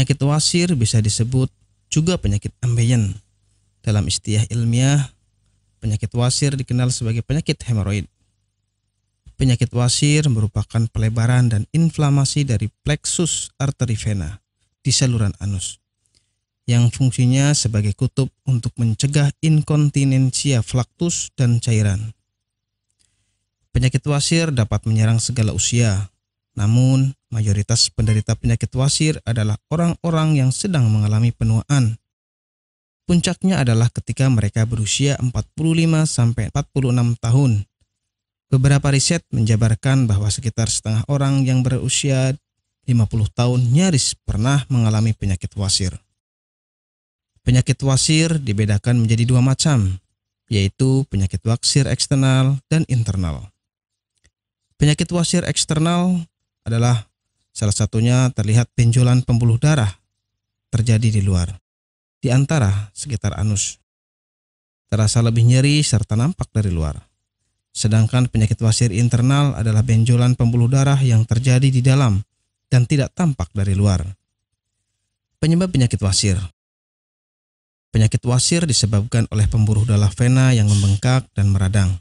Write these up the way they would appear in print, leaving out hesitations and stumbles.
Penyakit wasir bisa disebut juga penyakit ambeien. Dalam istilah ilmiah, penyakit wasir dikenal sebagai penyakit hemoroid. Penyakit wasir merupakan pelebaran dan inflamasi dari plexus arteri vena di saluran anus, yang fungsinya sebagai kutub untuk mencegah inkontinensia flaktus dan cairan. Penyakit wasir dapat menyerang segala usia, namun mayoritas penderita penyakit wasir adalah orang-orang yang sedang mengalami penuaan. Puncaknya adalah ketika mereka berusia 45-46 tahun. Beberapa riset menjabarkan bahwa sekitar setengah orang yang berusia 50 tahun nyaris pernah mengalami penyakit wasir. Penyakit wasir dibedakan menjadi dua macam, yaitu penyakit wasir eksternal dan internal. Penyakit wasir eksternal adalah salah satunya terlihat benjolan pembuluh darah terjadi di luar, di antara sekitar anus. Terasa lebih nyeri serta nampak dari luar. Sedangkan penyakit wasir internal adalah benjolan pembuluh darah yang terjadi di dalam dan tidak tampak dari luar. Penyebab penyakit wasir. Penyakit wasir disebabkan oleh pembuluh darah vena yang membengkak dan meradang.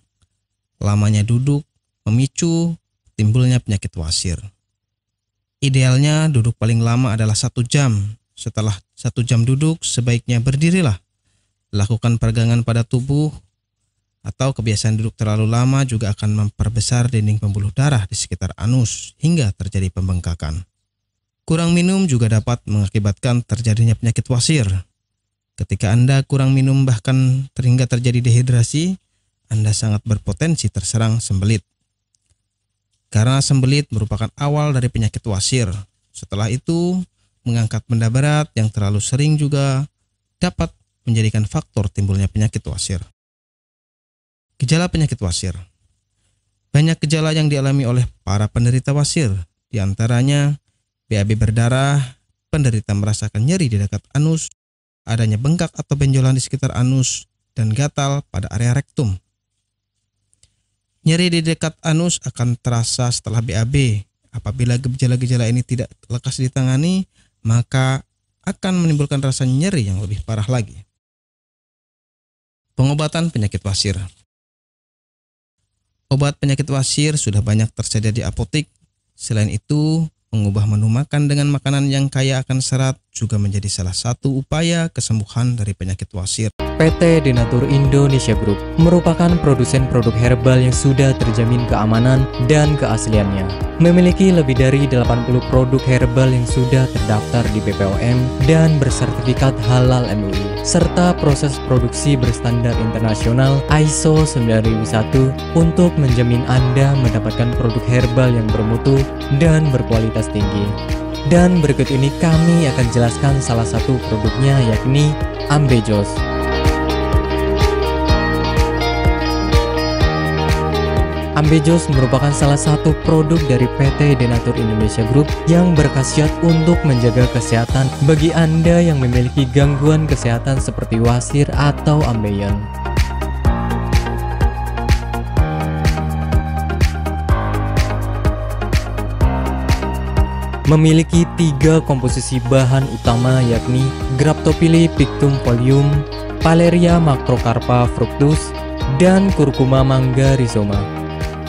Lamanya duduk memicu timbulnya penyakit wasir. Idealnya duduk paling lama adalah 1 jam. Setelah 1 jam duduk, sebaiknya berdirilah. Lakukan peregangan pada tubuh, atau kebiasaan duduk terlalu lama juga akan memperbesar dinding pembuluh darah di sekitar anus hingga terjadi pembengkakan. Kurang minum juga dapat mengakibatkan terjadinya penyakit wasir. Ketika Anda kurang minum bahkan hingga terjadi dehidrasi, Anda sangat berpotensi terserang sembelit. Karena sembelit merupakan awal dari penyakit wasir. Setelah itu, mengangkat benda berat yang terlalu sering juga dapat menjadikan faktor timbulnya penyakit wasir. Gejala penyakit wasir. Banyak gejala yang dialami oleh para penderita wasir, di antaranya BAB berdarah, penderita merasakan nyeri di dekat anus, adanya bengkak atau benjolan di sekitar anus, dan gatal pada area rektum. Nyeri di dekat anus akan terasa setelah BAB. Apabila gejala-gejala ini tidak lekas ditangani, maka akan menimbulkan rasa nyeri yang lebih parah lagi. Pengobatan penyakit wasir. Obat penyakit wasir sudah banyak tersedia di apotik. Selain itu, mengubah menu makan dengan makanan yang kaya akan serat juga menjadi salah satu upaya kesembuhan dari penyakit wasir. PT Denatur Indonesia Group merupakan produsen produk herbal yang sudah terjamin keamanan dan keasliannya. Memiliki lebih dari 80 produk herbal yang sudah terdaftar di BPOM dan bersertifikat halal MUI, serta proses produksi berstandar internasional ISO 9001 untuk menjamin Anda mendapatkan produk herbal yang bermutu dan berkualitas tinggi. Dan berikut ini kami akan jelaskan salah satu produknya, yakni Ambejos. Ambejos merupakan salah satu produk dari PT Denatur Indonesia Group yang berkhasiat untuk menjaga kesehatan bagi Anda yang memiliki gangguan kesehatan seperti wasir atau ambeien. Memiliki 3 komposisi bahan utama, yakni Graptophylla pictum folium, Paleria macrocarpa fructus, dan Curcuma mangga rhizoma.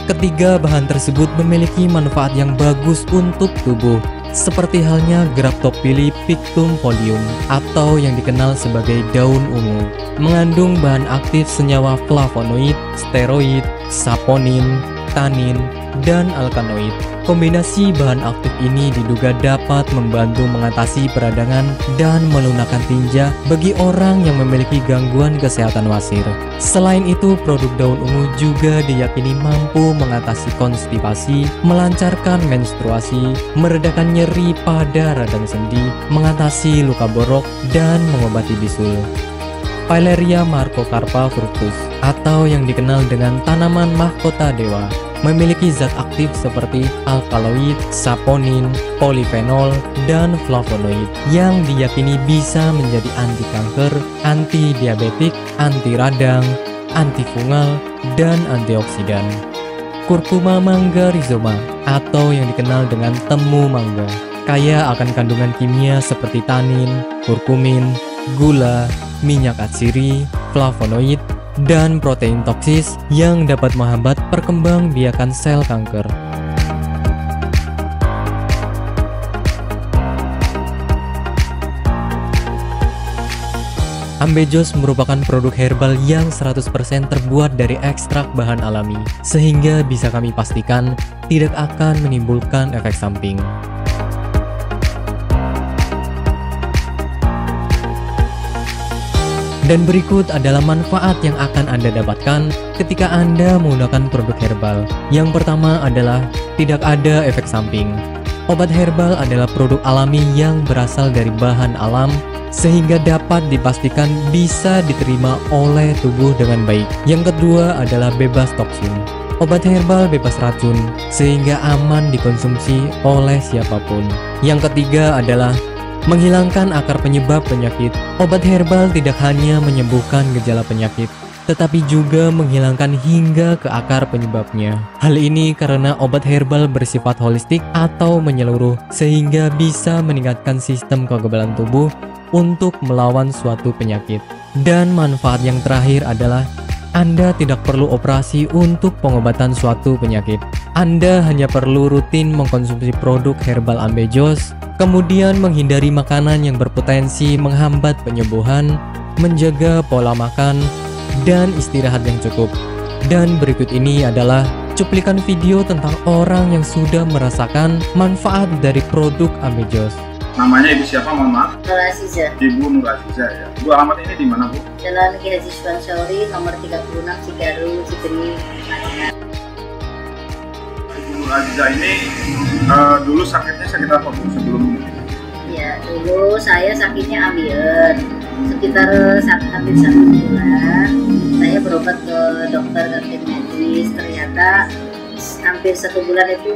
Ketiga bahan tersebut memiliki manfaat yang bagus untuk tubuh, seperti halnya Graptophylla pictum folium atau yang dikenal sebagai daun ungu. Mengandung bahan aktif senyawa flavonoid, steroid, saponin, tanin, dan alkaloid. Kombinasi bahan aktif ini diduga dapat membantu mengatasi peradangan dan melunakkan tinja bagi orang yang memiliki gangguan kesehatan wasir. Selain itu, produk daun ungu juga diyakini mampu mengatasi konstipasi, melancarkan menstruasi, meredakan nyeri pada radang sendi, mengatasi luka borok, dan mengobati bisul. Paleria macrocarpa fructus atau yang dikenal dengan tanaman mahkota dewa memiliki zat aktif seperti alkaloid, saponin, polifenol, dan flavonoid yang diyakini bisa menjadi anti kanker, anti diabetik, anti radang, antifungal, dan antioksidan. Curcuma mangga rhizoma atau yang dikenal dengan temu mangga kaya akan kandungan kimia seperti tanin, kurkumin, gula, minyak atsiri, flavonoid, dan protein toksis yang dapat menghambat perkembangbiakan sel kanker. Ambejos merupakan produk herbal yang 100% terbuat dari ekstrak bahan alami, sehingga bisa kami pastikan tidak akan menimbulkan efek samping. Dan berikut adalah manfaat yang akan Anda dapatkan ketika Anda menggunakan produk herbal. Yang pertama adalah tidak ada efek samping. Obat herbal adalah produk alami yang berasal dari bahan alam, sehingga dapat dipastikan bisa diterima oleh tubuh dengan baik. Yang kedua adalah bebas toksin. Obat herbal bebas racun, sehingga aman dikonsumsi oleh siapapun. Yang ketiga adalah menghilangkan akar penyebab penyakit. Obat herbal tidak hanya menyembuhkan gejala penyakit, tetapi juga menghilangkan hingga ke akar penyebabnya. Hal ini karena obat herbal bersifat holistik atau menyeluruh, sehingga bisa meningkatkan sistem kekebalan tubuh untuk melawan suatu penyakit. Dan manfaat yang terakhir adalah Anda tidak perlu operasi untuk pengobatan suatu penyakit. Anda hanya perlu rutin mengkonsumsi produk herbal Ambejos, kemudian menghindari makanan yang berpotensi menghambat penyembuhan, menjaga pola makan, dan istirahat yang cukup. Dan berikut ini adalah cuplikan video tentang orang yang sudah merasakan manfaat dari produk Ambejos. Namanya Ibu siapa, mohon maaf? Nur Aziza. Ibu Nur Aziza ya. Ibu alamat ini di mana, Bu? Jalan Ki Haji Suwansori, nomor 36, Cigaru, Cikini, Madinah. Ibu Nur Aziza ini dulu sakitnya sakit apa, Bu, sebelum ini? Ya, dulu saya sakitnya ambeien. Sekitar hampir 1 bulan, saya berobat ke dokter kantin medis. Ternyata hampir 1 bulan itu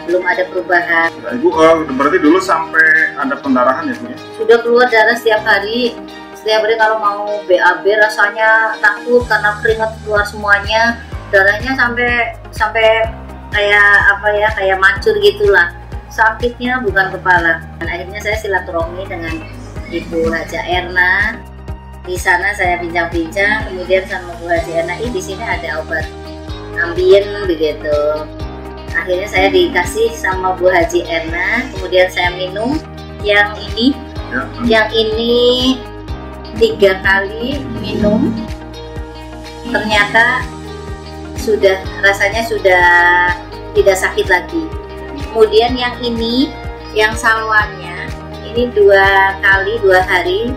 belum ada perubahan. Ya, Ibu berarti dulu sampai ada pendarahan ya, Bu ya? Sudah keluar darah setiap hari. Setiap hari kalau mau BAB rasanya takut karena keringat keluar semuanya. Darahnya sampai kayak mancur gitulah. Sakitnya bukan kepala. Dan akhirnya saya silaturahmi dengan Ibu Haja Erna. Di sana saya bincang-bincang, kemudian sama Bu Haja Erna, di sini ada obat ambien begitu. Akhirnya saya dikasih sama Bu Haji Erna, kemudian saya minum yang ini. Yang ini 3 kali minum, ternyata rasanya sudah tidak sakit lagi. Kemudian yang ini, yang salwannya, ini 2 kali 2 hari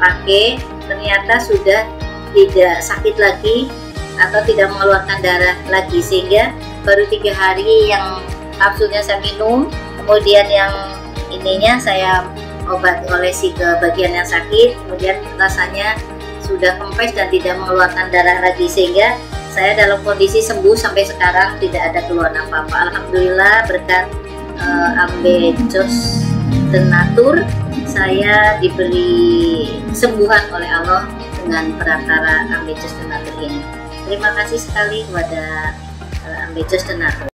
pakai, ternyata sudah tidak sakit lagi atau tidak mengeluarkan darah lagi, sehingga baru 3 hari yang kapsulnya saya minum, kemudian yang ininya saya olesi ke bagian yang sakit, kemudian rasanya sudah kempes dan tidak mengeluarkan darah lagi, sehingga saya dalam kondisi sembuh sampai sekarang, tidak ada keluhan apa-apa. Alhamdulillah berkat Ambejos Tenatur, saya diberi kesembuhan oleh Allah dengan perantara Ambejos Tenatur ini. Terima kasih sekali kepada Ambejos Tenatur.